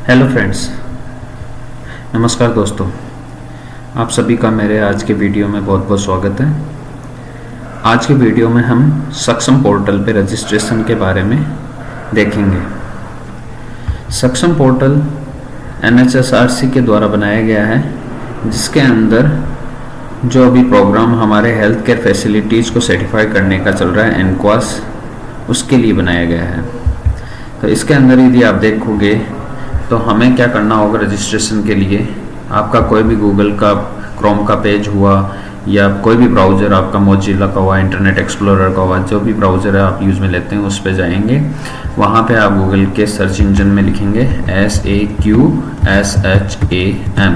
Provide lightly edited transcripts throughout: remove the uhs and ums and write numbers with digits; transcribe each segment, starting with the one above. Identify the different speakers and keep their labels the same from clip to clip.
Speaker 1: Hello friends, नमस्कार दोस्तों। आप सभी का मेरे आज के वीडियो में बहुत बहुत स्वागत है। आज के वीडियो में हम सक्षम पोर्टल पे रजिस्ट्रेशन के बारे में देखेंगे। सक्षम पोर्टल NHSRC के द्वारा बनाया गया है, जिसके अंदर जो अभी प्रोग्राम हमारे हेल्थ केयर फैसिलिटीज़ को सर्टिफाई करने का चल रहा है NQAS, उसके लिए बनाया गया है। तो इसके अंदर यदि आप देखोगे तो हमें क्या करना होगा रजिस्ट्रेशन के लिए। आपका कोई भी गूगल का क्रोम का पेज हुआ या कोई भी ब्राउज़र आपका मोजिला का हुआ, इंटरनेट एक्सप्लोरर का हुआ, जो भी ब्राउज़र है आप यूज़ में लेते हैं उस पे जाएंगे। वहाँ पे आप गूगल के सर्च इंजन में लिखेंगे SAQSHAM,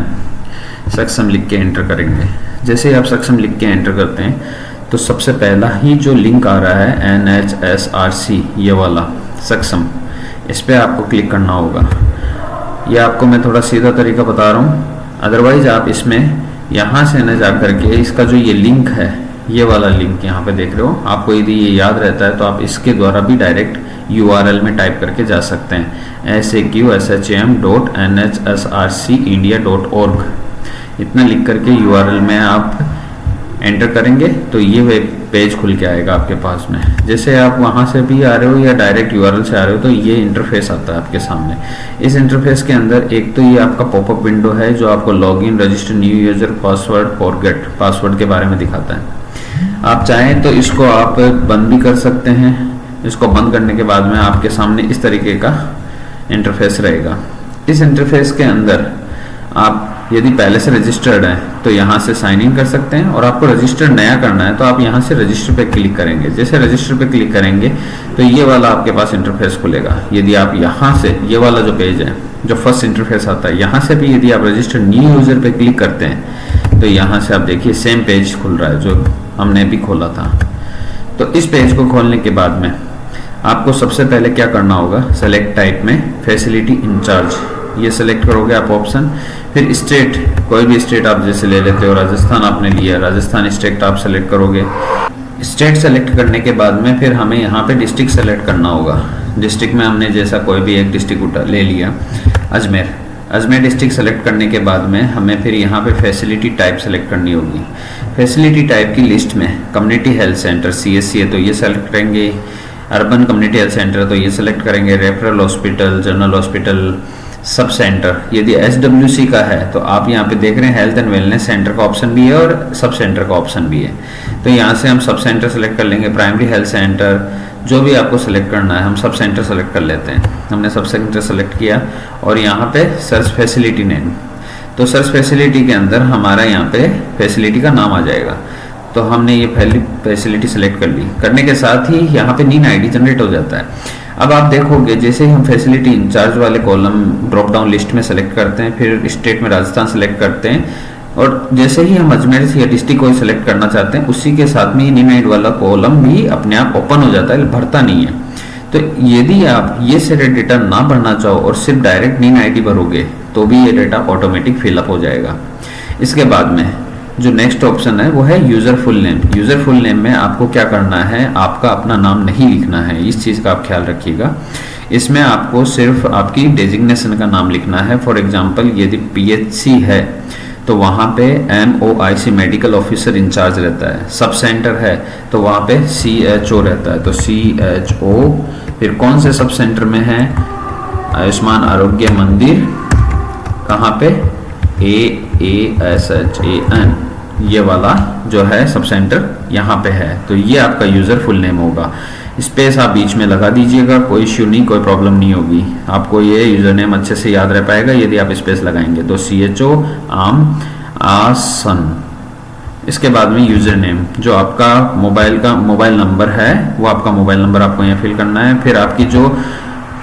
Speaker 1: सक्षम लिख के एंटर करेंगे। जैसे ही आप सक्षम लिख के एंटर करते हैं तो सबसे पहला ही जो लिंक आ रहा है NHSRC, ये वाला सक्षम, इस पर आपको क्लिक करना होगा। ये आपको मैं थोड़ा सीधा तरीका बता रहा हूँ, अदरवाइज आप इसमें यहाँ से न जा करके इसका जो ये लिंक है, ये वाला लिंक यहाँ पे देख रहे हो, आपको यदि ये याद रहता है तो आप इसके द्वारा भी डायरेक्ट URL में टाइप करके जा सकते हैं SAQSHAM.NHSRCindia.org। इतना लिख करके URL में आप एंटर करेंगे तो ये वेब पेज खुल के आएगा आपके पास में। जैसे आप वहाँ से भी आ रहे हो या डायरेक्ट URL से आ रहे हो तो ये इंटरफेस आता है आपके सामने। इस इंटरफेस के अंदर एक तो ये आपका पॉपअप विंडो है जो आपको login, register, new user, password, forget password के बारे में दिखाता है। आप चाहें तो इसको आप बंद भी कर सकते हैं। इसको बंद करने के बाद में आपके सामने इस तरीके का इंटरफेस रहेगा। इस इंटरफेस के अंदर आप यदि पहले से रजिस्टर्ड हैं तो यहाँ से साइन इन कर सकते हैं, और आपको रजिस्टर नया करना है तो आप यहाँ से रजिस्टर पे क्लिक करेंगे। जैसे रजिस्टर पे क्लिक करेंगे तो ये वाला आपके पास इंटरफेस खुलेगा। यदि आप यहाँ से, ये वाला जो पेज है जो फर्स्ट इंटरफेस आता है, यहाँ से भी यदि आप रजिस्टर न्यू यूज़र पे क्लिक करते हैं तो यहाँ से आप देखिए सेम पेज खुल रहा है जो हमने भी खोला था। तो इस पेज को खोलने के बाद में आपको सबसे पहले क्या करना होगा, सेलेक्ट टाइप में फैसिलिटी इंचार्ज, ये सेलेक्ट करोगे आप ऑप्शन। फिर स्टेट, कोई भी स्टेट आप जैसे ले लेते हो, राजस्थान आपने लिया, राजस्थान स्टेट आप सेलेक्ट करोगे। स्टेट सेलेक्ट करने के बाद में फिर हमें यहाँ पे डिस्ट्रिक्ट सेलेक्ट करना होगा। डिस्ट्रिक्ट में हमने जैसा कोई भी एक डिस्ट्रिक्ट ले लिया, अजमेर डिस्ट्रिक्ट सेलेक्ट करने के बाद में हमें फिर यहाँ पे फैसिलिटी टाइप सेलेक्ट करनी होगी। फैसिलिटी टाइप की लिस्ट में कम्युनिटी हेल्थ सेंटर CHC है तो ये सेलेक्ट करेंगे, अर्बन कम्युनिटी हेल्थ सेंटर तो ये सेलेक्ट करेंगे, referral hospital, general hospital, sub centre. यदि SWC का है तो आप यहाँ पे देख रहे हैं हेल्थ एंड वेलनेस सेंटर का ऑप्शन भी है और सब सेंटर का ऑप्शन भी है। तो यहाँ से हम सब सेंटर सेलेक्ट कर लेंगे। प्राइमरी हेल्थ सेंटर, जो भी आपको सेलेक्ट करना है, हम सब सेंटर सेलेक्ट कर लेते हैं। हमने सब सेंटर सेलेक्ट किया और यहाँ पे सर्च फैसिलिटी नेम, तो सर्च फैसिलिटी के अंदर हमारा यहाँ पे फैसिलिटी का नाम आ जाएगा। तो हमने ये पहली फैसिलिटी सेलेक्ट कर ली। करने के साथ ही यहाँ पे NIN ID जनरेट हो जाता है। अब आप देखोगे जैसे ही हम फैसिलिटी इंचार्ज वाले कॉलम ड्रॉप डाउन लिस्ट में सेलेक्ट करते हैं, फिर स्टेट में राजस्थान सेलेक्ट करते हैं, और जैसे ही हम अजमेर या डिस्ट्रिक्ट को सेलेक्ट करना चाहते हैं उसी के साथ में NIN ID वाला कॉलम भी अपने आप ओपन हो जाता है, भरता नहीं है। तो यदि आप ये सारे डेटा ना भरना चाहो और सिर्फ डायरेक्ट NIN ID भरोगे तो भी ये डेटा ऑटोमेटिक फिलअप हो जाएगा। इसके बाद में जो नेक्स्ट ऑप्शन है वो है user full name. User full name में आपको क्या करना है, आपका अपना नाम नहीं लिखना है, इस चीज़ का आप ख्याल रखिएगा। इसमें आपको सिर्फ आपकी डेजिग्नेशन का नाम लिखना है। फॉर एग्जांपल यदि PHC है तो वहाँ पे MOIC मेडिकल ऑफिसर इंचार्ज रहता है। सब सेंटर है तो वहाँ पे CHO रहता है, तो CHO। फिर कौन से सब सेंटर में है, आयुष्मान आरोग्य मंदिर, कहाँ पे, AASHAN, ये वाला जो है सब सेंटर यहाँ पे है। तो ये आपका यूज़र फुल नेम होगा। स्पेस आप बीच में लगा दीजिएगा, कोई इश्यू नहीं, कोई प्रॉब्लम नहीं होगी, आपको ये यूज़र नेम अच्छे से याद रह पाएगा यदि आप स्पेस लगाएंगे। तो CHO आम आसन। इसके बाद में यूज़र नेम, जो आपका मोबाइल नंबर है वो आपका मोबाइल नंबर आपको यहाँ फिल करना है। फिर आपकी जो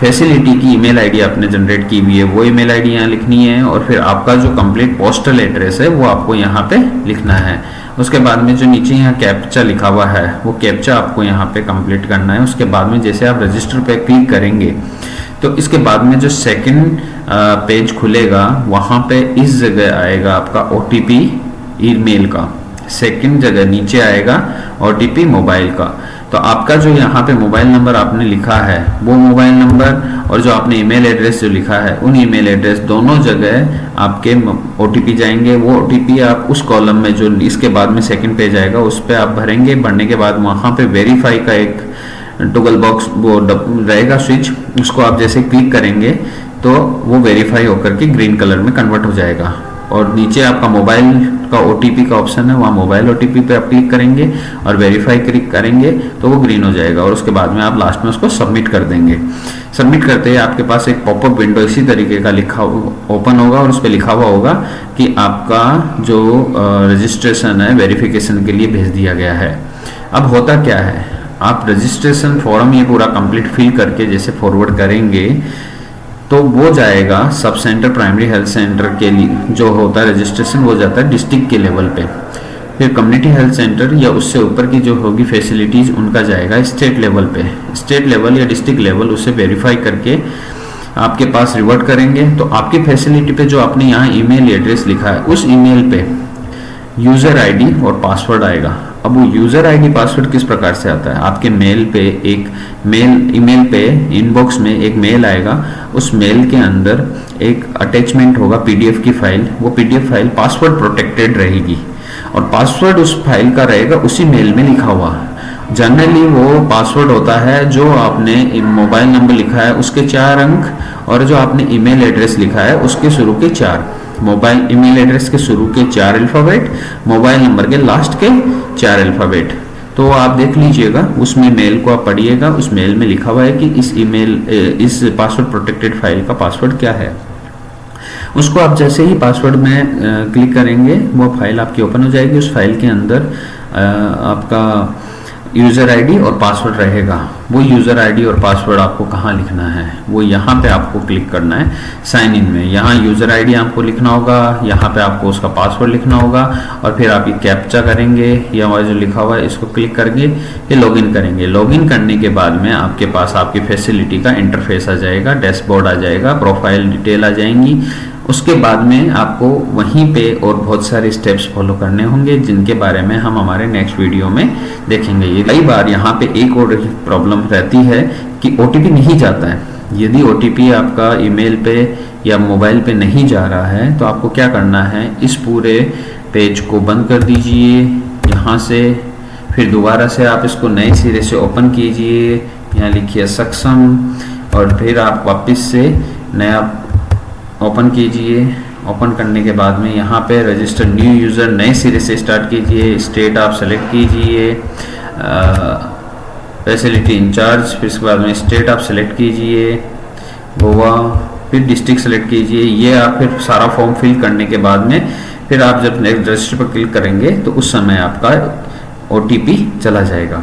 Speaker 1: फैसिलिटी की ईमेल आईडी आपने जनरेट की हुई है वो ईमेल आईडी यहाँ लिखनी है, और फिर आपका जो कंप्लीट पोस्टल एड्रेस है वो आपको यहाँ पे लिखना है। उसके बाद में जो नीचे यहाँ कैप्चा लिखा हुआ है वो कैप्चा आपको यहाँ पे कंप्लीट करना है। उसके बाद में जैसे आप रजिस्टर पे क्लिक करेंगे तो इसके बाद में जो सेकंड पेज खुलेगा वहाँ पे इस जगह आएगा आपका OTP ईमेल का, सेकंड जगह नीचे आएगा OTP मोबाइल का। तो आपका जो यहाँ पे मोबाइल नंबर आपने लिखा है वो मोबाइल नंबर और जो आपने ईमेल एड्रेस जो लिखा है उन ईमेल एड्रेस दोनों जगह आपके OTP जाएंगे। वो OTP आप उस कॉलम में जो इसके बाद में सेकंड पेज आएगा उस पर आप भरेंगे। भरने के बाद वहाँ पे वेरीफाई का एक टॉगल बॉक्स वो रहेगा स्विच, उसको आप जैसे क्लिक करेंगे तो वो वेरीफाई होकर के ग्रीन कलर में कन्वर्ट हो जाएगा। और नीचे आपका मोबाइल का OTP का ऑप्शन है, वहाँ मोबाइल OTP पे आप क्लिक करेंगे और वेरीफाई क्लिक करेंगे तो वो ग्रीन हो जाएगा। और उसके बाद में आप लास्ट में उसको सबमिट कर देंगे। सबमिट करते ही आपके पास एक पॉपअप विंडो इसी तरीके का लिखा ओपन होगा और उस पर लिखा हुआ होगा कि आपका जो रजिस्ट्रेशन है वेरिफिकेशन के लिए भेज दिया गया है। अब होता क्या है, आप रजिस्ट्रेशन फॉर्म ये पूरा कंप्लीट फिल करके जैसे फॉरवर्ड करेंगे तो वो जाएगा sub centre primary health centre के लिए, जो होता है रजिस्ट्रेशन वो जाता है डिस्ट्रिक्ट के लेवल पे। फिर कम्युनिटी हेल्थ सेंटर या उससे ऊपर की जो होगी फैसिलिटीज़ उनका जाएगा स्टेट लेवल पे। स्टेट लेवल या डिस्ट्रिक्ट लेवल उसे वेरीफाई करके आपके पास रिवर्ट करेंगे। तो आपकी फैसिलिटी पे जो आपने यहाँ ईमेल एड्रेस लिखा है उस ईमेल पे यूज़र ID और पासवर्ड आएगा। अब वो यूज़र ID पासवर्ड किस प्रकार से आता है, आपके मेल पे एक ईमेल पे इनबॉक्स में एक मेल आएगा, उस मेल के अंदर एक अटैचमेंट होगा PDF की फाइल। वो PDF फाइल पासवर्ड प्रोटेक्टेड रहेगी और पासवर्ड उस फाइल का रहेगा उसी मेल में लिखा हुआ। जनरली वो पासवर्ड होता है जो आपने मोबाइल नंबर लिखा है उसके 4 अंक और जो आपने ईमेल एड्रेस लिखा है उसके शुरू के 4, मोबाइल ईमेल एड्रेस के शुरू के 4 अल्फ़ाबेट, मोबाइल नंबर के लास्ट के 4 अल्फ़ाबेट। तो आप देख लीजिएगा उसमें मेल को आप पढ़िएगा, उस मेल में लिखा हुआ है कि इस पासवर्ड प्रोटेक्टेड फाइल का पासवर्ड क्या है। उसको आप जैसे ही पासवर्ड में क्लिक करेंगे वो फाइल आपकी ओपन हो जाएगी। उस फाइल के अंदर आपका यूज़र ID और पासवर्ड रहेगा। वो यूज़र ID और पासवर्ड आपको कहाँ लिखना है, वो यहाँ पे आपको क्लिक करना है साइन इन में। यहाँ यूज़र ID आपको लिखना होगा, यहाँ पे आपको उसका पासवर्ड लिखना होगा और फिर आप ये कैप्चा करेंगे या जो लिखा हुआ है इसको क्लिक करके ये लॉगिन करेंगे। लॉगिन करने के बाद में आपके पास आपकी फैसिलिटी का इंटरफेस आ जाएगा, डैशबोर्ड आ जाएगा, प्रोफाइल डिटेल आ जाएंगी। उसके बाद में आपको वहीं पे और बहुत सारे स्टेप्स फॉलो करने होंगे जिनके बारे में हम हमारे नेक्स्ट वीडियो में देखेंगे। ये कई बार यहाँ पे एक और प्रॉब्लम रहती है कि OTP नहीं जाता है। यदि OTP आपका ईमेल पे या मोबाइल पे नहीं जा रहा है तो आपको क्या करना है, इस पूरे पेज को बंद कर दीजिए यहाँ से। फिर दोबारा से आप इसको नए सिरे से ओपन कीजिए, यहाँ लिखिए सक्षम और फिर आप वापस से नया ओपन कीजिए। ओपन करने के बाद में यहाँ पे रजिस्टर न्यू यूज़र नए सिरे से स्टार्ट कीजिए। स्टेट आप सेलेक्ट कीजिए, फैसिलिटी इंचार्ज, फिर इसके बाद में स्टेट आप सेलेक्ट कीजिए गोवा, फिर डिस्ट्रिक्ट सेलेक्ट कीजिए। ये आप फिर सारा फॉर्म फिल करने के बाद में फिर आप जब नेक्स्ट रजिस्टर पर क्लिक करेंगे तो उस समय आपका OTP चला जाएगा।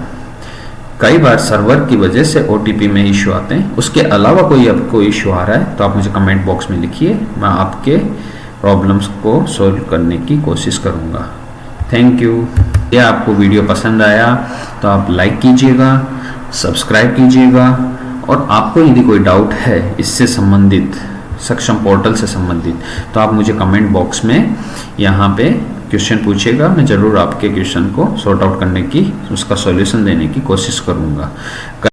Speaker 1: कई बार सर्वर की वजह से OTP में इशू आते हैं। उसके अलावा कोई आपको इशू आ रहा है तो आप मुझे कमेंट बॉक्स में लिखिए, मैं आपके प्रॉब्लम्स को सॉल्व करने की कोशिश करूँगा। Thank you. ये आपको वीडियो पसंद आया तो आप लाइक कीजिएगा, सब्सक्राइब कीजिएगा और आपको यदि कोई डाउट है इससे संबंधित, सक्षम पोर्टल से संबंधित, तो आप मुझे कमेंट बॉक्स में यहाँ पे क्वेश्चन पूछिएगा। मैं ज़रूर आपके क्वेश्चन को सॉर्ट आउट करने की, उसका सॉल्यूशन देने की कोशिश करूँगा।